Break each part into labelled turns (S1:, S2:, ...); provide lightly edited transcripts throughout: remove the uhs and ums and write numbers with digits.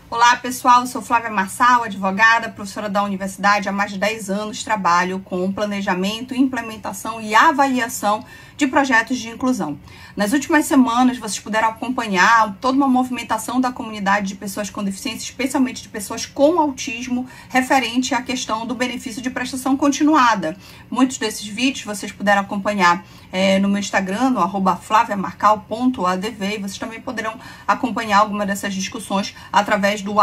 S1: Olá pessoal, eu sou Flávia Marçal, advogada, professora da universidade. Há mais de 10 anos trabalho com planejamento, implementação e avaliação de projetos de inclusão. Nas últimas semanas vocês puderam acompanhar toda uma movimentação da comunidade de pessoas com deficiência, especialmente de pessoas com autismo, referente à questão do benefício de prestação continuada. Muitos desses vídeos vocês puderam acompanhar no meu Instagram, no @flaviamarcal.adv, e vocês também poderão acompanhar alguma dessas discussões através do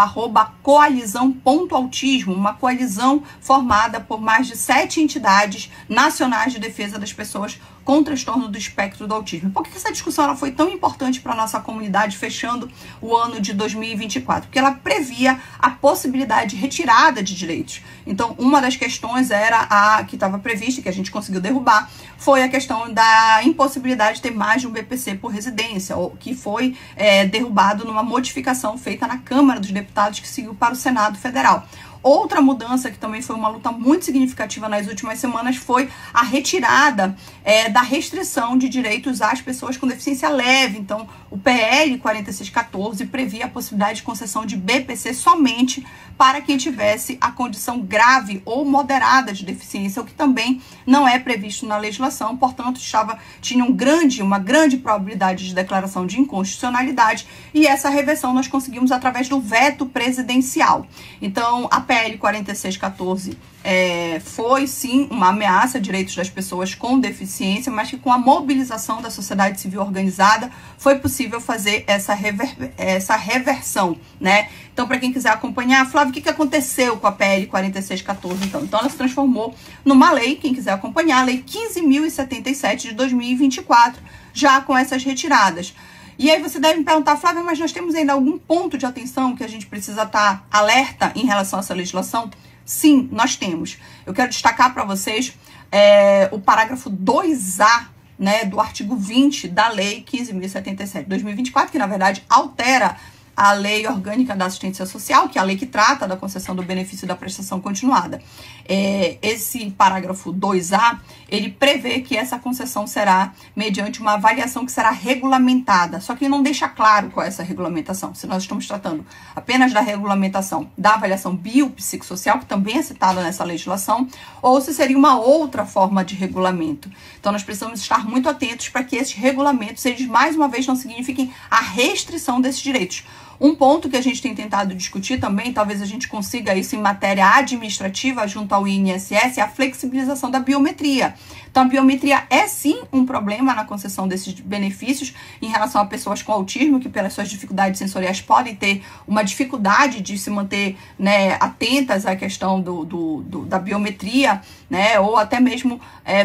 S1: @coalizão.autismo, uma coalizão formada por mais de 7 entidades nacionais de defesa das pessoas com transtorno do espectro do autismo. Por que essa discussão ela foi tão importante para a nossa comunidade, fechando o ano de 2024? Porque ela previa a possibilidade de retirada de direitos. Então, uma das questões era a que estava prevista, que a gente conseguiu derrubar, foi a questão da impossibilidade de ter mais de um BPC por residência, que foi derrubado numa modificação feita na Câmara dos Deputados, que seguiu para o Senado Federal. Outra mudança que também foi uma luta muito significativa nas últimas semanas foi a retirada da restrição de direitos às pessoas com deficiência leve. Então, o PL 4614 previa a possibilidade de concessão de BPC somente para quem tivesse a condição grave ou moderada de deficiência, o que também não é previsto na legislação. Portanto, tinha uma grande probabilidade de declaração de inconstitucionalidade, e essa reversão nós conseguimos através do veto presidencial. Então, a PL 4614 foi sim uma ameaça a direitos das pessoas com deficiência, mas que com a mobilização da sociedade civil organizada foi possível fazer essa reversão, né? Então, para quem quiser acompanhar, Flávio, o que aconteceu com a PL 4614? Então, ela se transformou numa lei, quem quiser acompanhar, a Lei 15.077 de 2024, já com essas retiradas. E aí você deve me perguntar, Flávia, mas nós temos ainda algum ponto de atenção que a gente precisa estar alerta em relação a essa legislação? Sim, nós temos. Eu quero destacar para vocês o parágrafo 2A, né, do artigo 20 da Lei 15.077 de 2024, que na verdade altera a Lei Orgânica da Assistência Social, que é a lei que trata da concessão do benefício da prestação continuada. Esse parágrafo 2A, ele prevê que essa concessão será mediante uma avaliação que será regulamentada, só que não deixa claro qual é essa regulamentação, se nós estamos tratando apenas da regulamentação da avaliação biopsicossocial, que também é citada nessa legislação, ou se seria uma outra forma de regulamento. Então, nós precisamos estar muito atentos para que esses regulamentos, eles mais uma vez não signifiquem a restrição desses direitos. Um ponto que a gente tem tentado discutir também, talvez a gente consiga isso em matéria administrativa junto ao INSS, é a flexibilização da biometria. Então, a biometria é sim um problema na concessão desses benefícios em relação a pessoas com autismo, que pelas suas dificuldades sensoriais podem ter uma dificuldade de se manter, né, atentas à questão da biometria, né, ou até mesmo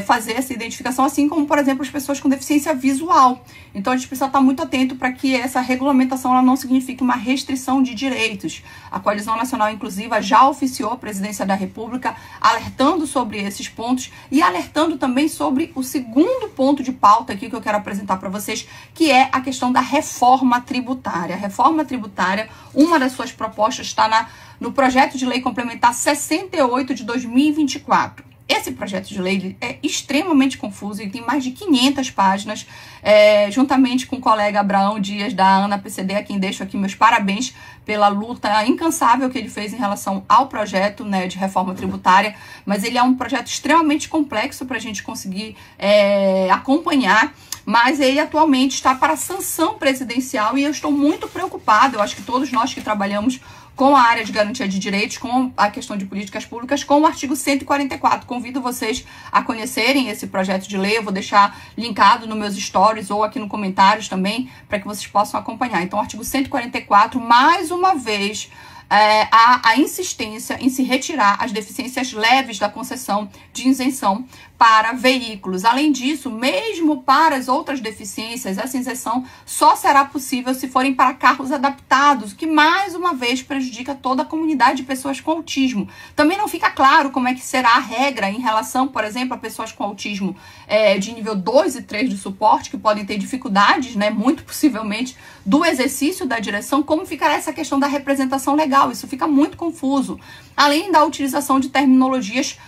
S1: fazer essa identificação, assim como, por exemplo, as pessoas com deficiência visual. Então, a gente precisa estar muito atento para que essa regulamentação ela não signifique uma restrição de direitos. A Coalizão Nacional Inclusiva já oficiou a Presidência da República alertando sobre esses pontos e alertando também sobre o segundo ponto de pauta aqui que eu quero apresentar para vocês, que é a questão da reforma tributária. A reforma tributária, uma das suas propostas está no projeto de lei complementar 68 de 2024. Esse projeto de lei é extremamente confuso e tem mais de 500 páginas, juntamente com o colega Abraão Dias, da ANA-PCD, a quem deixo aqui meus parabéns pela luta incansável que ele fez em relação ao projeto, né, de reforma tributária, mas ele é um projeto extremamente complexo para a gente conseguir acompanhar, mas ele atualmente está para sanção presidencial e eu estou muito preocupada. Eu acho que todos nós que trabalhamos com a área de garantia de direitos, com a questão de políticas públicas, com o artigo 144. Convido vocês a conhecerem esse projeto de lei, eu vou deixar linkado nos meus stories ou aqui no comentários também, para que vocês possam acompanhar. Então, o artigo 144, mais uma vez, a insistência em se retirar as deficiências leves da concessão de isenção para veículos. Além disso, mesmo para as outras deficiências, essa isenção só será possível se forem para carros adaptados, o que mais uma vez prejudica toda a comunidade de pessoas com autismo. Também não fica claro como é que será a regra em relação, por exemplo, a pessoas com autismo de nível 2 e 3 de suporte, que podem ter dificuldades, né, muito possivelmente, do exercício da direção, como ficará essa questão da representação legal. Isso fica muito confuso. Além da utilização de terminologias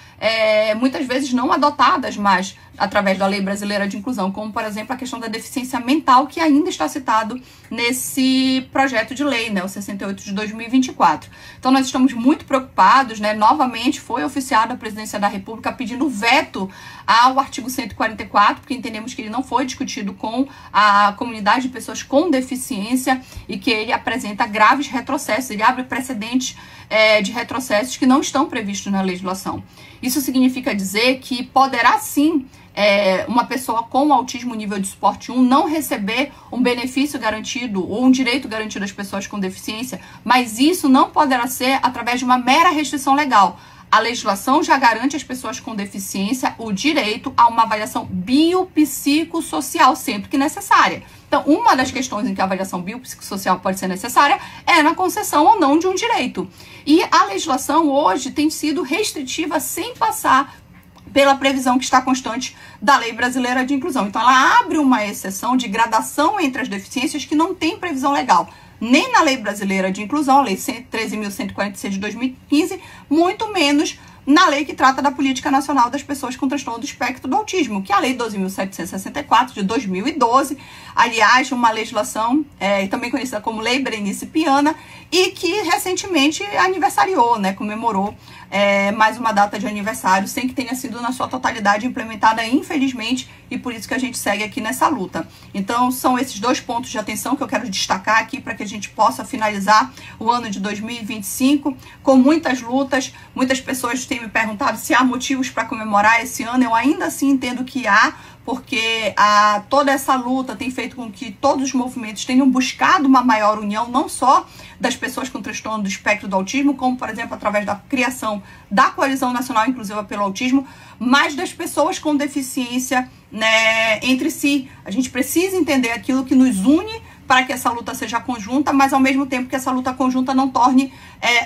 S1: muitas vezes não adotadas, mas através da Lei Brasileira de Inclusão, como, por exemplo, a questão da deficiência mental, que ainda está citado nesse projeto de lei, né, o 68 de 2024. Então, nós estamos muito preocupados, né, novamente foi oficiada a Presidência da República pedindo veto ao artigo 144, porque entendemos que ele não foi discutido com a comunidade de pessoas com deficiência e que ele apresenta graves retrocessos, ele abre precedentes de retrocessos que não estão previstos na legislação. Isso significa dizer que poderá sim uma pessoa com autismo nível de suporte 1 não receber um benefício garantido ou um direito garantido às pessoas com deficiência, mas isso não poderá ser através de uma mera restrição legal. A legislação já garante às pessoas com deficiência o direito a uma avaliação biopsicossocial sempre que necessária. Então, uma das questões em que a avaliação biopsicossocial pode ser necessária é na concessão ou não de um direito. E a legislação hoje tem sido restritiva sem passar pela previsão que está constante da Lei Brasileira de Inclusão. Então, ela abre uma exceção de gradação entre as deficiências que não tem previsão legal, nem na Lei Brasileira de Inclusão, a Lei 13.146 de 2015, muito menos na lei que trata da Política Nacional das Pessoas com Transtorno do Espectro do Autismo, que é a Lei 12.764 de 2012, aliás, uma legislação também conhecida como Lei Berenice Piana, e que recentemente aniversariou, né, comemorou mais uma data de aniversário, sem que tenha sido na sua totalidade implementada, infelizmente, e por isso que a gente segue aqui nessa luta. Então, são esses dois pontos de atenção que eu quero destacar aqui para que a gente possa finalizar o ano de 2025 com muitas lutas. Muitas pessoas têm me perguntado se há motivos para comemorar esse ano. Eu ainda assim entendo que há, porque toda essa luta tem feito com que todos os movimentos tenham buscado uma maior união, não só das pessoas com transtorno do espectro do autismo, como, por exemplo, através da criação da Coalizão Nacional Inclusiva pelo Autismo, mas das pessoas com deficiência, né, entre si. A gente precisa entender aquilo que nos une para que essa luta seja conjunta, mas ao mesmo tempo que essa luta conjunta não torne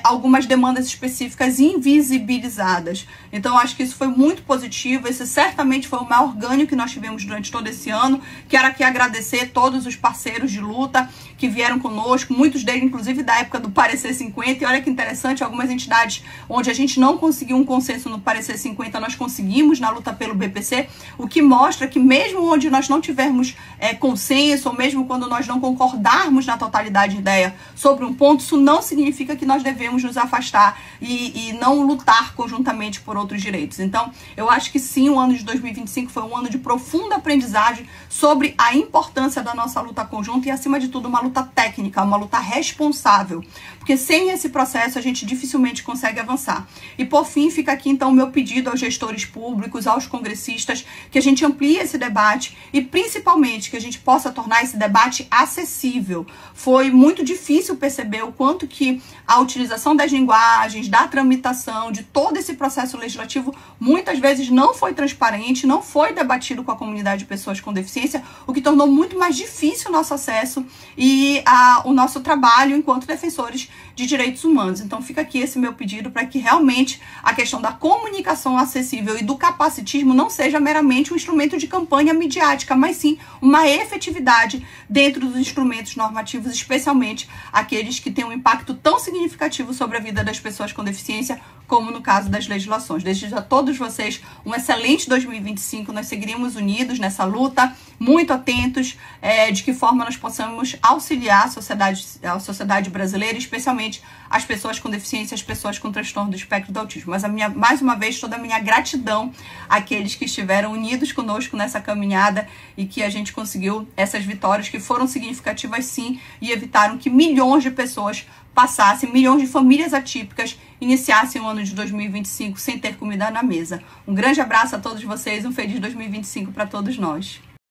S1: algumas demandas específicas invisibilizadas. Então, acho que isso foi muito positivo. Esse certamente foi o maior ganho que nós tivemos durante todo esse ano. Quero aqui agradecer todos os parceiros de luta que vieram conosco, muitos deles, inclusive, da época do Parecer 50. E olha que interessante, algumas entidades onde a gente não conseguiu um consenso no Parecer 50, nós conseguimos na luta pelo BPC, o que mostra que mesmo onde nós não tivermos consenso, ou mesmo quando nós não concordarmos na totalidade de ideia sobre um ponto, isso não significa que nós devemos nos afastar e não lutar conjuntamente por outros direitos. Então, eu acho que sim, o ano de 2025 foi um ano de profunda aprendizagem sobre a importância da nossa luta conjunta e, acima de tudo, uma luta técnica, uma luta responsável, porque sem esse processo a gente dificilmente consegue avançar. E, por fim, fica aqui, então, o meu pedido aos gestores públicos, aos congressistas, que a gente amplie esse debate e, principalmente, que a gente possa tornar esse debate acessível. Foi muito difícil perceber o quanto que a utilização das linguagens, da tramitação, de todo esse processo legislativo, muitas vezes não foi transparente, não foi debatido com a comunidade de pessoas com deficiência, o que tornou muito mais difícil o nosso acesso e o nosso trabalho enquanto defensores de direitos humanos. Então fica aqui esse meu pedido para que realmente a questão da comunicação acessível e do capacitismo não seja meramente um instrumento de campanha midiática, mas sim uma efetividade dentro dos instrumentos normativos, especialmente aqueles que têm um impacto tão significativo sobre a vida das pessoas com deficiência, como no caso das legislações. Desejo a todos vocês um excelente 2025, nós seguiremos unidos nessa luta, muito atentos de que forma nós possamos auxiliar a sociedade brasileira, especialmente as pessoas com deficiência, as pessoas com transtorno do espectro do autismo. Mas mais uma vez, toda a minha gratidão àqueles que estiveram unidos conosco nessa caminhada e que a gente conseguiu essas vitórias que foram significativas sim e evitaram que milhões de pessoas passassem, milhões de famílias atípicas iniciassem o ano de 2025 sem ter comida na mesa. Um grande abraço a todos vocês, um feliz 2025 para todos nós.